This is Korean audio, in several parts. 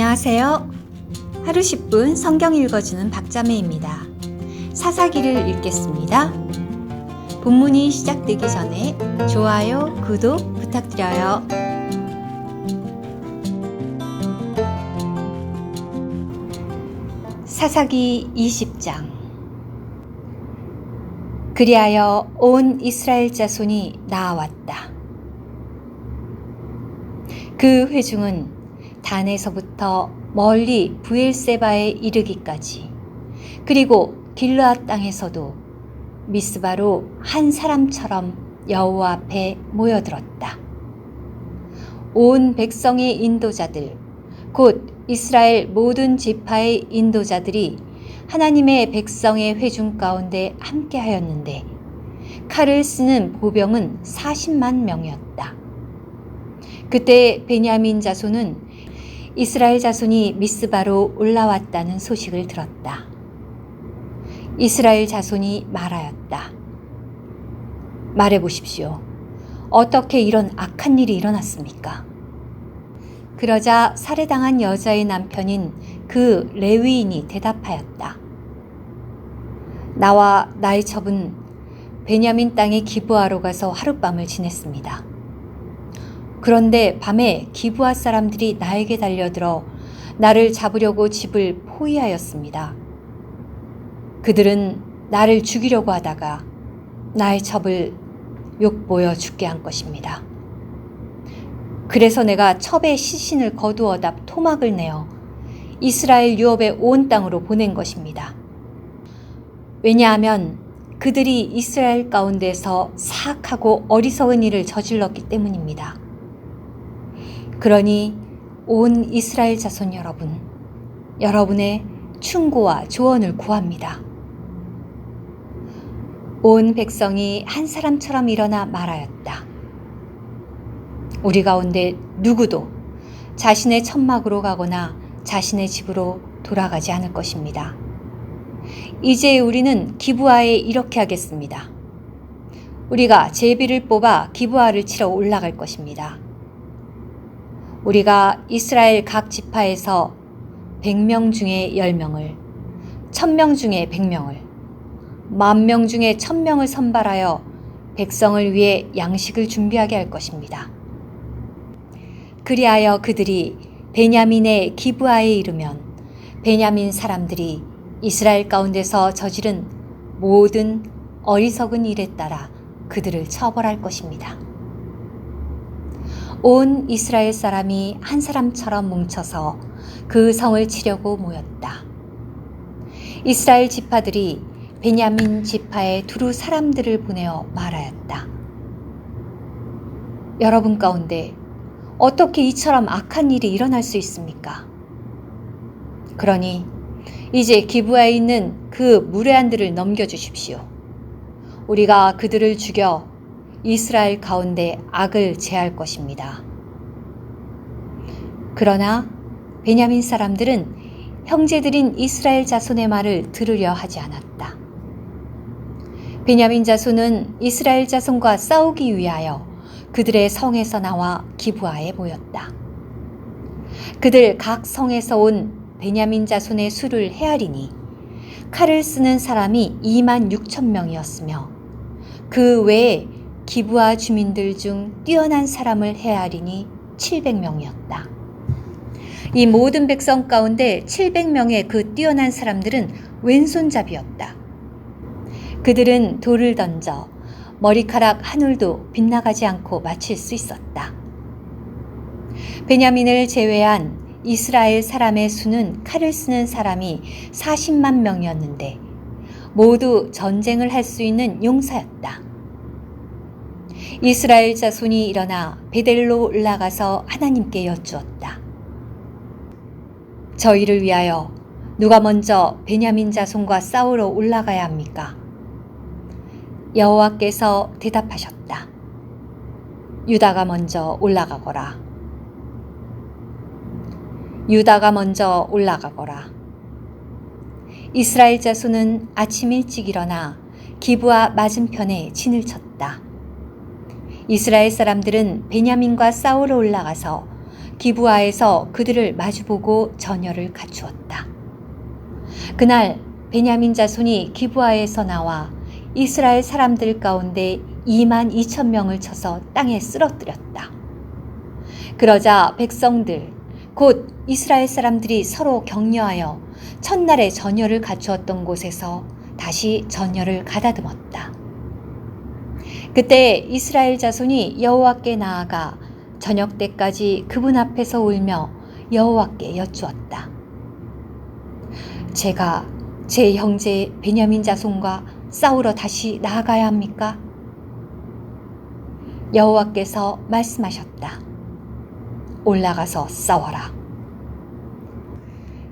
안녕하세요. 하루 10분 성경 읽어주는 박자매입니다. 사사기를 읽겠습니다. 본문이 시작되기 전에 좋아요, 구독 부탁드려요. 사사기 20장. 그리하여 온 이스라엘 자손이 나아왔다. 그 회중은 단에서부터 멀리 브엘세바에 이르기까지, 그리고 길르앗 땅에서도 미스바로 한 사람처럼 여호와 앞에 모여들었다. 온 백성의 인도자들, 곧 이스라엘 모든 지파의 인도자들이 하나님의 백성의 회중 가운데 함께하였는데, 칼을 쓰는 보병은 40만 명이었다. 그때 베냐민 자손은 이스라엘 자손이 미스바로 올라왔다는 소식을 들었다. 이스라엘 자손이 말하였다. 말해보십시오. 어떻게 이런 악한 일이 일어났습니까? 그러자 살해당한 여자의 남편인 그 레위인이 대답하였다. 나와 나의 첩은 베냐민 땅의 기브아로 가서 하룻밤을 지냈습니다. 그런데 밤에 기브아 사람들이 나에게 달려들어 나를 잡으려고 집을 포위하였습니다. 그들은 나를 죽이려고 하다가 나의 첩을 욕보여 죽게 한 것입니다. 그래서 내가 첩의 시신을 거두어다 토막을 내어 이스라엘 유업의 온 땅으로 보낸 것입니다. 왜냐하면 그들이 이스라엘 가운데서 사악하고 어리석은 일을 저질렀기 때문입니다. 그러니 온 이스라엘 자손 여러분, 여러분의 충고와 조언을 구합니다. 온 백성이 한 사람처럼 일어나 말하였다. 우리 가운데 누구도 자신의 천막으로 가거나 자신의 집으로 돌아가지 않을 것입니다. 이제 우리는 기브아에 이렇게 하겠습니다. 우리가 제비를 뽑아 기브아를 치러 올라갈 것입니다. 우리가 이스라엘 각 지파에서 100명 중에 10명을, 1000명 중에 100명을, 10,000명 중에 1000명을 선발하여 백성을 위해 양식을 준비하게 할 것입니다. 그리하여 그들이 베냐민의 기브아에 이르면 베냐민 사람들이 이스라엘 가운데서 저지른 모든 어리석은 일에 따라 그들을 처벌할 것입니다. 온 이스라엘 사람이 한 사람처럼 뭉쳐서 그 성을 치려고 모였다. 이스라엘 지파들이 베냐민 지파에 두루 사람들을 보내어 말하였다. 여러분 가운데 어떻게 이처럼 악한 일이 일어날 수 있습니까? 그러니 이제 기브아에 있는 그 무례한들을 넘겨주십시오. 우리가 그들을 죽여 이스라엘 가운데 악을 제할 것입니다. 그러나 베냐민 사람들은 형제들인 이스라엘 자손의 말을 들으려 하지 않았다. 베냐민 자손은 이스라엘 자손과 싸우기 위하여 그들의 성에서 나와 기브아에 모였다. 그들 각 성에서 온 베냐민 자손의 수를 헤아리니 칼을 쓰는 사람이 26,000명이었으며 그 외에 기브아 주민들 중 뛰어난 사람을 헤아리니 700명이었다. 이 모든 백성 가운데 700명의 그 뛰어난 사람들은 왼손잡이였다. 그들은 돌을 던져 머리카락 한 올도 빗나가지 않고 맞힐 수 있었다. 베냐민을 제외한 이스라엘 사람의 수는 칼을 쓰는 사람이 40만 명이었는데 모두 전쟁을 할 수 있는 용사였다. 이스라엘 자손이 일어나 베델로 올라가서 하나님께 여쭈었다. 저희를 위하여 누가 먼저 베냐민 자손과 싸우러 올라가야 합니까? 여호와께서 대답하셨다. 유다가 먼저 올라가거라. 유다가 먼저 올라가거라. 이스라엘 자손은 아침 일찍 일어나 기브아 맞은편에 진을 쳤다. 이스라엘 사람들은 베냐민과 싸우러 올라가서 기브아에서 그들을 마주보고 전열을 갖추었다. 그날 베냐민 자손이 기브아에서 나와 이스라엘 사람들 가운데 2만 2천 명을 쳐서 땅에 쓰러뜨렸다. 그러자 백성들 곧 이스라엘 사람들이 서로 격려하여 첫날에 전열을 갖추었던 곳에서 다시 전열을 가다듬었다. 그때 이스라엘 자손이 여호와께 나아가 저녁 때까지 그분 앞에서 울며 여호와께 여쭈었다. 제가 제 형제 베냐민 자손과 싸우러 다시 나아가야 합니까? 여호와께서 말씀하셨다. 올라가서 싸워라.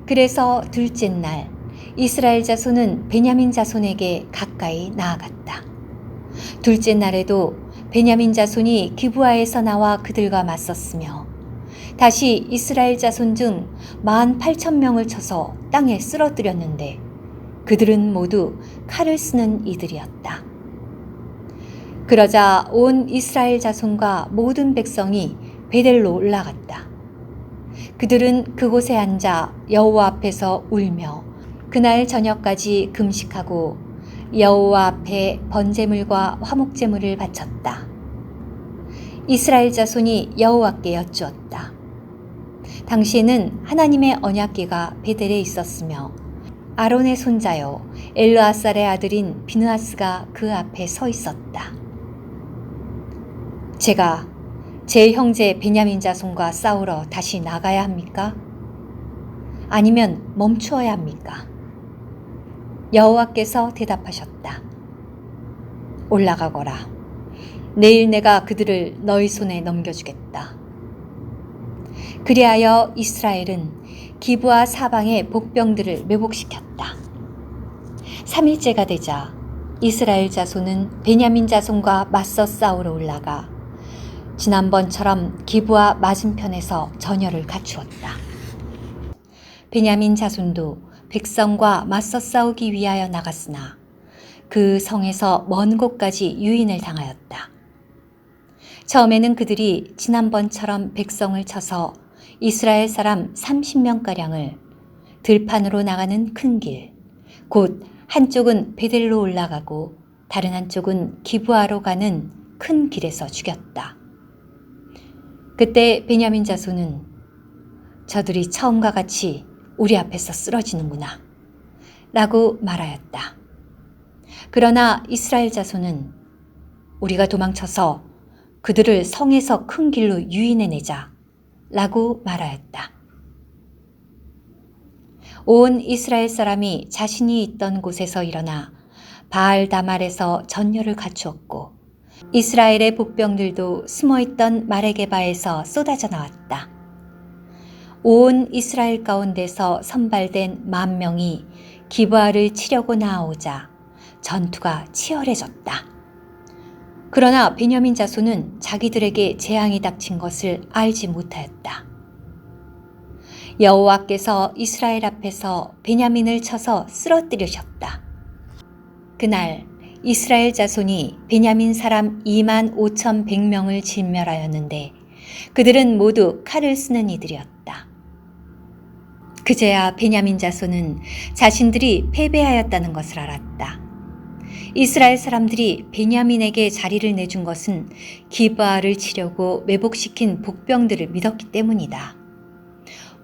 그래서 둘째 날 이스라엘 자손은 베냐민 자손에게 가까이 나아갔다. 둘째 날에도 베냐민 자손이 기브아에서 나와 그들과 맞섰으며 다시 이스라엘 자손 중 18,000명을 쳐서 땅에 쓰러뜨렸는데 그들은 모두 칼을 쓰는 이들이었다. 그러자 온 이스라엘 자손과 모든 백성이 베델로 올라갔다. 그들은 그곳에 앉아 여호와 앞에서 울며 그날 저녁까지 금식하고 여호와 앞에 번제물과 화목제물을 바쳤다. 이스라엘 자손이 여호와께 여쭈었다. 당시에는 하나님의 언약궤가 베델에 있었으며 아론의 손자요 엘르아살의 아들인 비느하스가 그 앞에 서 있었다. 제가 제 형제 베냐민 자손과 싸우러 다시 나가야 합니까? 아니면 멈추어야 합니까? 여호와께서 대답하셨다. 올라가거라. 내일 내가 그들을 너희 손에 넘겨주겠다. 그리하여 이스라엘은 기브아 사방의 복병들을 매복시켰다. 3일째가 되자 이스라엘 자손은 베냐민 자손과 맞서 싸우러 올라가 지난번처럼 기브아 맞은편에서 전열을 갖추었다. 베냐민 자손도 백성과 맞서 싸우기 위하여 나갔으나 그 성에서 먼 곳까지 유인을 당하였다. 처음에는 그들이 지난번처럼 백성을 쳐서 이스라엘 사람 30명가량을 들판으로 나가는 큰 길, 곧 한쪽은 베델로 올라가고 다른 한쪽은 기브아로 가는 큰 길에서 죽였다. 그때 베냐민 자손은 저들이 처음과 같이 우리 앞에서 쓰러지는구나 라고 말하였다. 그러나 이스라엘 자손은 우리가 도망쳐서 그들을 성에서 큰 길로 유인해내자 라고 말하였다. 온 이스라엘 사람이 자신이 있던 곳에서 일어나 바알 다말에서 전열을 갖추었고 이스라엘의 복병들도 숨어있던 마레게바에서 쏟아져 나왔다. 온 이스라엘 가운데서 선발된 10,000명이 기브아를 치려고 나아오자 전투가 치열해졌다. 그러나 베냐민 자손은 자기들에게 재앙이 닥친 것을 알지 못하였다. 여호와께서 이스라엘 앞에서 베냐민을 쳐서 쓰러뜨리셨다. 그날 이스라엘 자손이 베냐민 사람 25,100명을 진멸하였는데 그들은 모두 칼을 쓰는 이들이었다. 그제야 베냐민 자손은 자신들이 패배하였다는 것을 알았다. 이스라엘 사람들이 베냐민에게 자리를 내준 것은 기브아를 치려고 매복시킨 복병들을 믿었기 때문이다.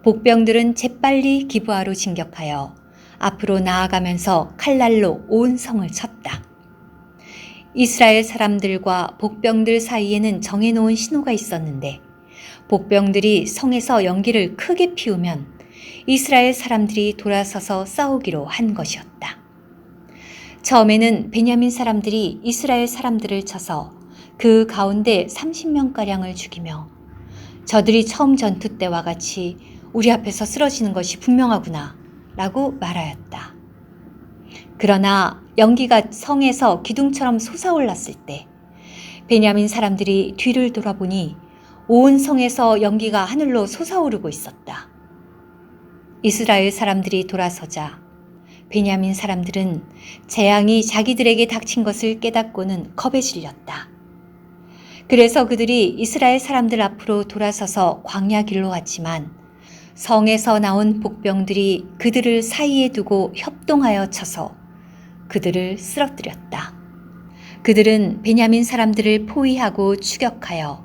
복병들은 재빨리 기브아로 진격하여 앞으로 나아가면서 칼날로 온 성을 쳤다. 이스라엘 사람들과 복병들 사이에는 정해놓은 신호가 있었는데 복병들이 성에서 연기를 크게 피우면 이스라엘 사람들이 돌아서서 싸우기로 한 것이었다. 처음에는 베냐민 사람들이 이스라엘 사람들을 쳐서 그 가운데 30명가량을 죽이며 저들이 처음 전투 때와 같이 우리 앞에서 쓰러지는 것이 분명하구나 라고 말하였다. 그러나 연기가 성에서 기둥처럼 솟아올랐을 때 베냐민 사람들이 뒤를 돌아보니 온 성에서 연기가 하늘로 솟아오르고 있었다. 이스라엘 사람들이 돌아서자 베냐민 사람들은 재앙이 자기들에게 닥친 것을 깨닫고는 겁에 질렸다. 그래서 그들이 이스라엘 사람들 앞으로 돌아서서 광야 길로 왔지만 성에서 나온 복병들이 그들을 사이에 두고 협동하여 쳐서 그들을 쓰러뜨렸다. 그들은 베냐민 사람들을 포위하고 추격하여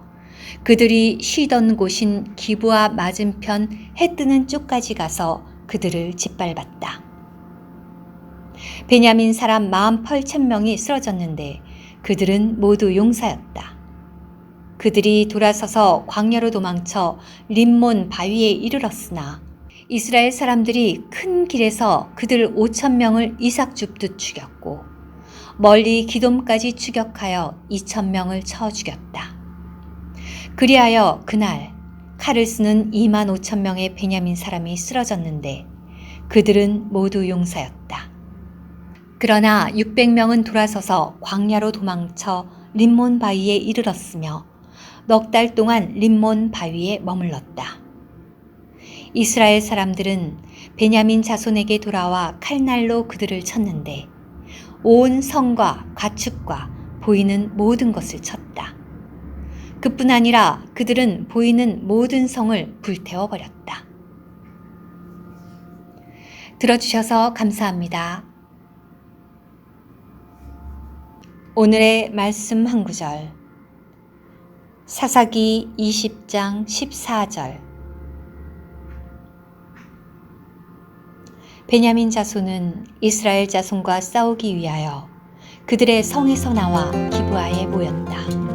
그들이 쉬던 곳인 기브아 맞은편 해 뜨는 쪽까지 가서 그들을 짓밟았다. 베냐민 사람 48,000명이 쓰러졌는데 그들은 모두 용사였다. 그들이 돌아서서 광야로 도망쳐 림몬 바위에 이르렀으나 이스라엘 사람들이 큰 길에서 그들 5,000명을 이삭 줍듯 죽였고 멀리 기돔까지 추격하여 2,000명을 쳐 죽였다. 그리하여 그날 칼을 쓰는 25,000명의 베냐민 사람이 쓰러졌는데 그들은 모두 용사였다. 그러나 600명은 돌아서서 광야로 도망쳐 림몬 바위에 이르렀으며 넉 달 동안 림몬 바위에 머물렀다. 이스라엘 사람들은 베냐민 자손에게 돌아와 칼날로 그들을 쳤는데 온 성과 가축과 보이는 모든 것을 쳤다. 그뿐 아니라 그들은 보이는 모든 성을 불태워버렸다. 들어주셔서 감사합니다. 오늘의 말씀 한 구절. 사사기 20장 14절. 베냐민 자손은 이스라엘 자손과 싸우기 위하여 그들의 성에서 나와 기브아에 모였다.